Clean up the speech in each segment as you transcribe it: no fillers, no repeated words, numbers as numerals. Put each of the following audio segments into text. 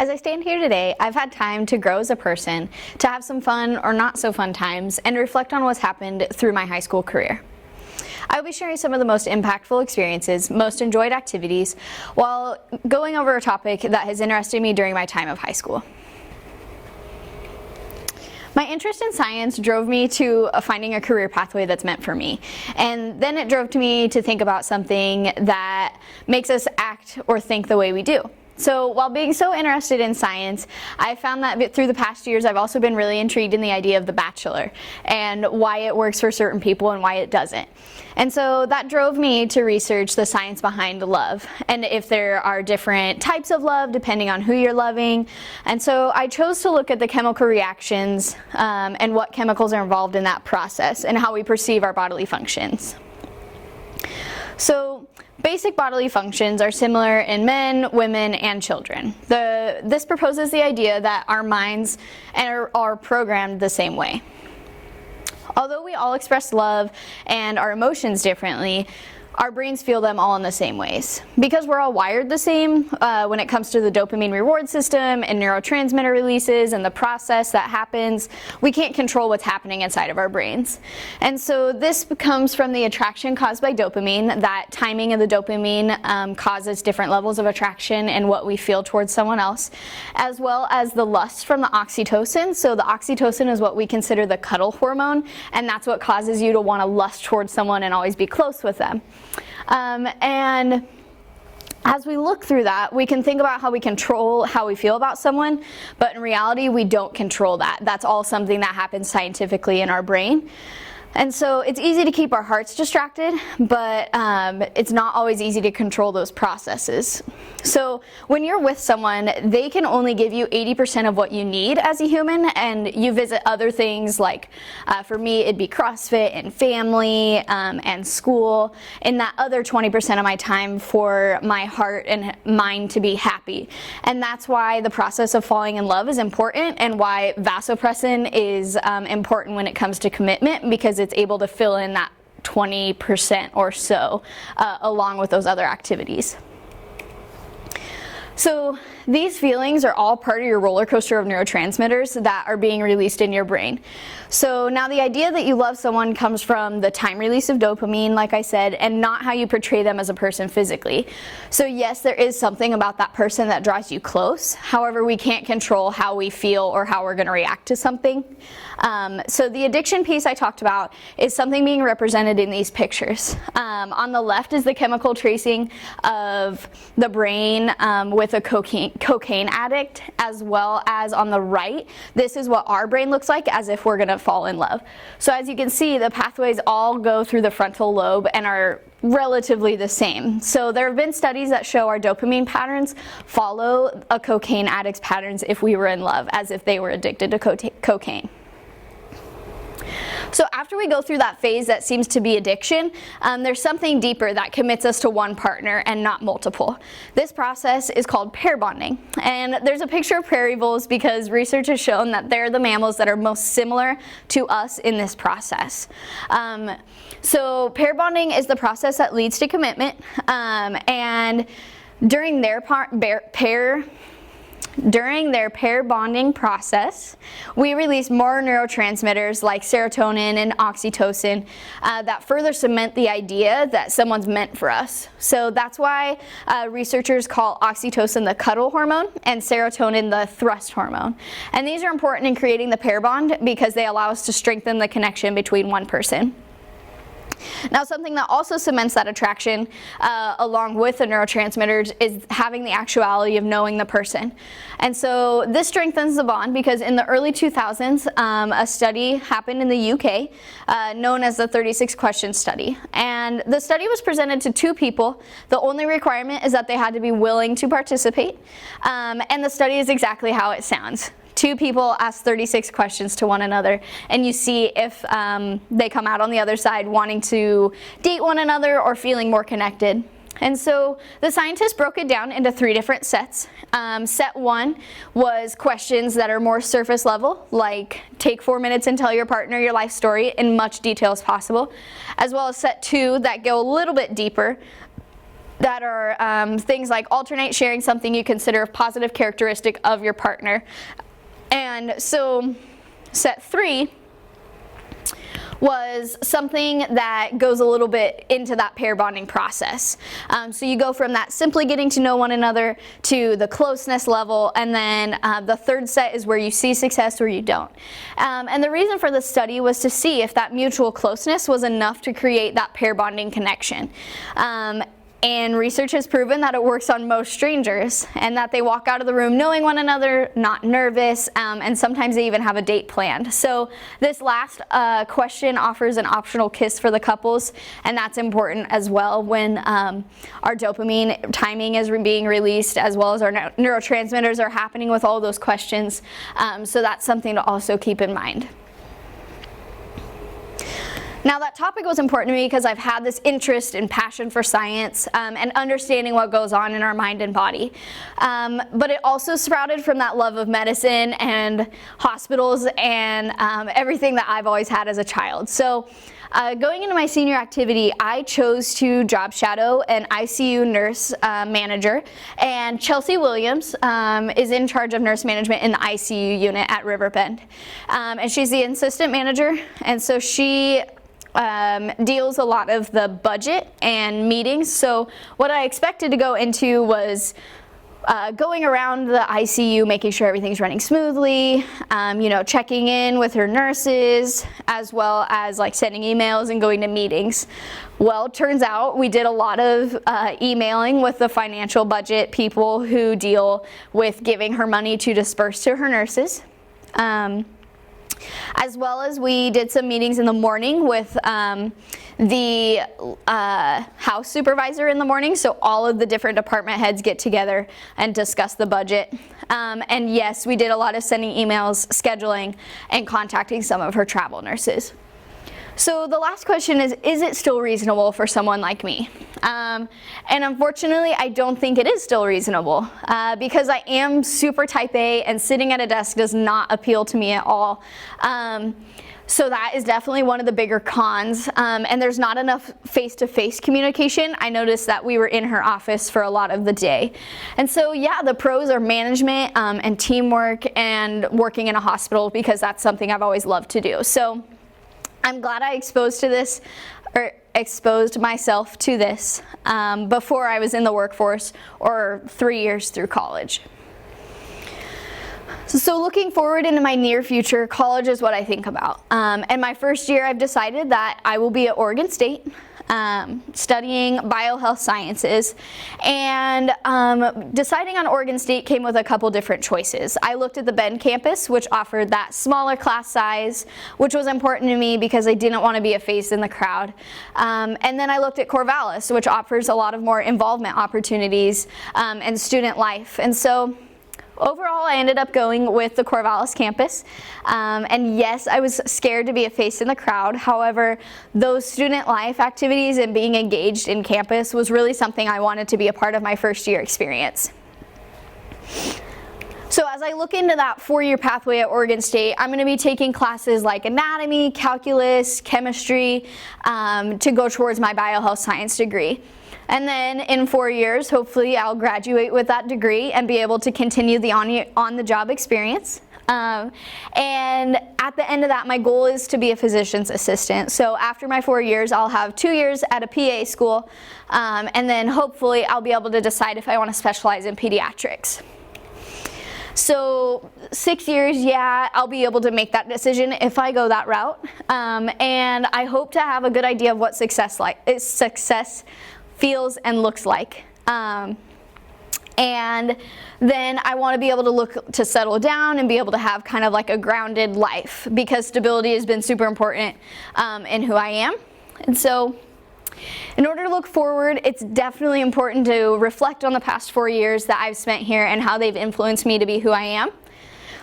As I stand here today, I've had time to grow as a person, to have some fun or not so fun times, and reflect on what's happened through my high school career. I will be sharing some of the most impactful experiences, most enjoyed activities, while going over a topic that has interested me during my time of high school. My interest in science drove me to finding a career pathway that's meant for me. And then it drove me to think about something that makes us act or think the way we do. So while being so interested in science, I found that through the past years I've also been really intrigued in the idea of the bachelor and why it works for certain people and why it doesn't. And so that drove me to research the science behind love and if there are different types of love depending on who you're loving. And so I chose to look at the chemical reactions and what chemicals are involved in that process and how we perceive our bodily functions. So basic bodily functions are similar in men, women, and children. This proposes the idea that our minds are programmed the same way. Although we all express love and our emotions differently, our brains feel them all in the same ways. Because we're all wired the same when it comes to the dopamine reward system and neurotransmitter releases and the process that happens, we can't control what's happening inside of our brains. And so this comes from the attraction caused by dopamine. That timing of the dopamine causes different levels of attraction and what we feel towards someone else, as well as the lust from the oxytocin. So the oxytocin is what we consider the cuddle hormone, and that's what causes you to want to lust towards someone and always be close with them. And as we look through that, we can think about how we control how we feel about someone, but in reality, we don't control that. That's all something that happens scientifically in our brain. And so it's easy to keep our hearts distracted, but it's not always easy to control those processes. So when you're with someone, they can only give you 80% of what you need as a human, and you visit other things like, for me, it'd be CrossFit and family and school, and that other 20% of my time for my heart and mind to be happy. And that's why the process of falling in love is important, and why vasopressin is important when it comes to commitment, because it's able to fill in that 20% or so along with those other activities. So these feelings are all part of your roller coaster of neurotransmitters that are being released in your brain. So now the idea that you love someone comes from the time release of dopamine, like I said, and not how you portray them as a person physically. So yes, there is something about that person that draws you close. However, we can't control how we feel or how we're going to react to something. So the addiction piece I talked about is something being represented in these pictures. On the left is the chemical tracing of the brain with a cocaine addict, as well as on the right, this is what our brain looks like as if we're going to fall in love. So as you can see, the pathways all go through the frontal lobe and are relatively the same. So there have been studies that show our dopamine patterns follow a cocaine addict's patterns if we were in love, as if they were addicted to cocaine. So after we go through that phase that seems to be addiction, there's something deeper that commits us to one partner and not multiple. This process is called pair bonding. And there's a picture of prairie voles because research has shown that they're the mammals that are most similar to us in this process. So pair bonding is the process that leads to commitment. And during their pair bonding process, we release more neurotransmitters like serotonin and oxytocin that further cement the idea that someone's meant for us. So that's why researchers call oxytocin the cuddle hormone and serotonin the thrust hormone. And these are important in creating the pair bond because they allow us to strengthen the connection between one person. Now, something that also cements that attraction along with the neurotransmitters is having the actuality of knowing the person. And so this strengthens the bond because in the early 2000s, a study happened in the UK known as the 36 question study. And the study was presented to two people. The only requirement is that they had to be willing to participate. And the study is exactly how it sounds. Two people ask 36 questions to one another, and you see if they come out on the other side wanting to date one another or feeling more connected. And so the scientists broke it down into 3 different sets. Set 1 was questions that are more surface level, like take 4 minutes and tell your partner your life story in much detail as possible, as well as set 2 that go a little bit deeper, that are things like alternate sharing something you consider a positive characteristic of your partner. And so set 3 was something that goes a little bit into that pair bonding process. So you go from that simply getting to know one another to the closeness level, and then the third set is where you see success or you don't. And the reason for this study was to see if that mutual closeness was enough to create that pair bonding connection. And research has proven that it works on most strangers, and that they walk out of the room knowing one another, not nervous, and sometimes they even have a date planned. So this last question offers an optional kiss for the couples, and that's important as well when our dopamine timing is being released, as well as our neurotransmitters are happening with all those questions. So that's something to also keep in mind. Now, that topic was important to me because I've had this interest and passion for science and understanding what goes on in our mind and body. But it also sprouted from that love of medicine and hospitals and everything that I've always had as a child. So going into my senior activity, I chose to job shadow an ICU nurse manager, and Chelsea Williams is in charge of nurse management in the ICU unit at Riverbend. And she's the assistant manager, and so she deals a lot of the budget and meetings. So what I expected to go into was going around the ICU, making sure everything's running smoothly, checking in with her nurses, as well as like sending emails and going to meetings. Well, it turns out we did a lot of emailing with the financial budget people who deal with giving her money to disperse to her nurses. As well as we did some meetings in the morning with the house supervisor in the morning, so all of the different department heads get together and discuss the budget. And yes, we did a lot of sending emails, scheduling, and contacting some of her travel nurses. So the last question is it still reasonable for someone like me? And unfortunately, I don't think it is still reasonable because I am super type A, and sitting at a desk does not appeal to me at all. So that is definitely one of the bigger cons, and there's not enough face-to-face communication. I noticed that we were in her office for a lot of the day. And so yeah, the pros are management and teamwork and working in a hospital, because that's something I've always loved to do. So I'm glad I exposed myself to this before I was in the workforce or 3 years through college. So looking forward into my near future, college is what I think about. And my first year, I've decided that I will be at Oregon State studying biohealth sciences. And deciding on Oregon State came with a couple different choices. I looked at the Bend campus, which offered that smaller class size, which was important to me because I didn't want to be a face in the crowd. And then I looked at Corvallis, which offers a lot of more involvement opportunities and student life. And so overall, I ended up going with the Corvallis campus, and yes, I was scared to be a face in the crowd. However, those student life activities and being engaged in campus was really something I wanted to be a part of my first year experience. So as I look into that 4-year pathway at Oregon State, I'm going to be taking classes like anatomy, calculus, chemistry, to go towards my biohealth science degree. And then in 4 years, hopefully I'll graduate with that degree and be able to continue the on-the-job experience. And at the end of that, my goal is to be a physician's assistant. So after my 4 years, I'll have 2 years at a PA school, and then hopefully I'll be able to decide if I want to specialize in pediatrics. So 6 years, yeah, I'll be able to make that decision if I go that route. And I hope to have a good idea of what success feels and looks like. And then I want to be able to look to settle down and be able to have kind of like a grounded life, because stability has been super important in who I am. And so in order to look forward, it's definitely important to reflect on the past 4 years that I've spent here and how they've influenced me to be who I am.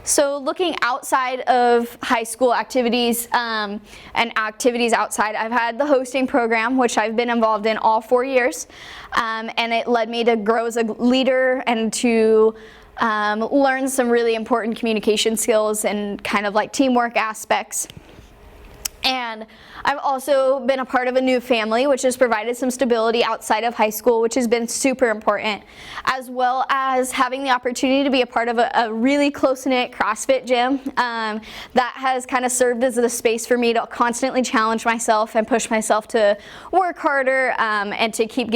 So looking outside of high school activities and activities outside, I've had the hosting program, which I've been involved in all 4 years, and it led me to grow as a leader and to learn some really important communication skills and kind of like teamwork aspects. And I've also been a part of a new family, which has provided some stability outside of high school, which has been super important, as well as having the opportunity to be a part of a really close-knit CrossFit gym that has kind of served as the space for me to constantly challenge myself and push myself to work harder and to keep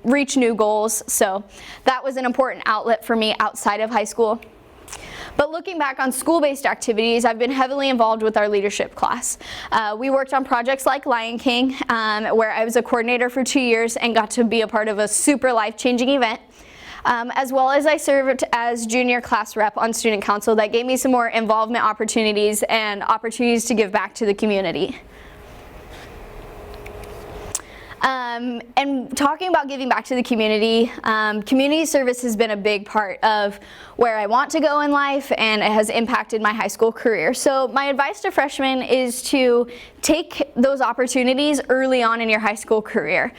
reach new goals. So that was an important outlet for me outside of high school. But looking back on school-based activities, I've been heavily involved with our leadership class. We worked on projects like Lion King, where I was a coordinator for 2 years and got to be a part of a super life-changing event, as well as I served as junior class rep on student council that gave me some more involvement opportunities and opportunities to give back to the community. And talking about giving back to the community, community service has been a big part of where I want to go in life, and it has impacted my high school career. So my advice to freshmen is to take those opportunities early on in your high school career,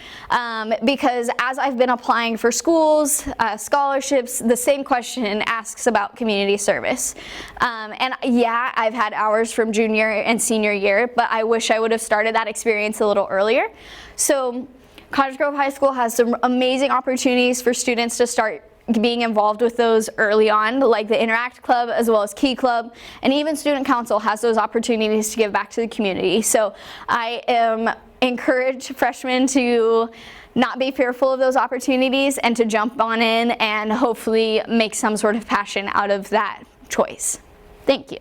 because as I've been applying for schools, scholarships, the same question asks about community service. And yeah, I've had hours from junior and senior year, but I wish I would have started that experience a little earlier. So Cottage Grove High School has some amazing opportunities for students to start being involved with those early on, like the Interact Club as well as Key Club, and even Student Council has those opportunities to give back to the community. So I encourage freshmen to not be fearful of those opportunities and to jump on in and hopefully make some sort of passion out of that choice. Thank you.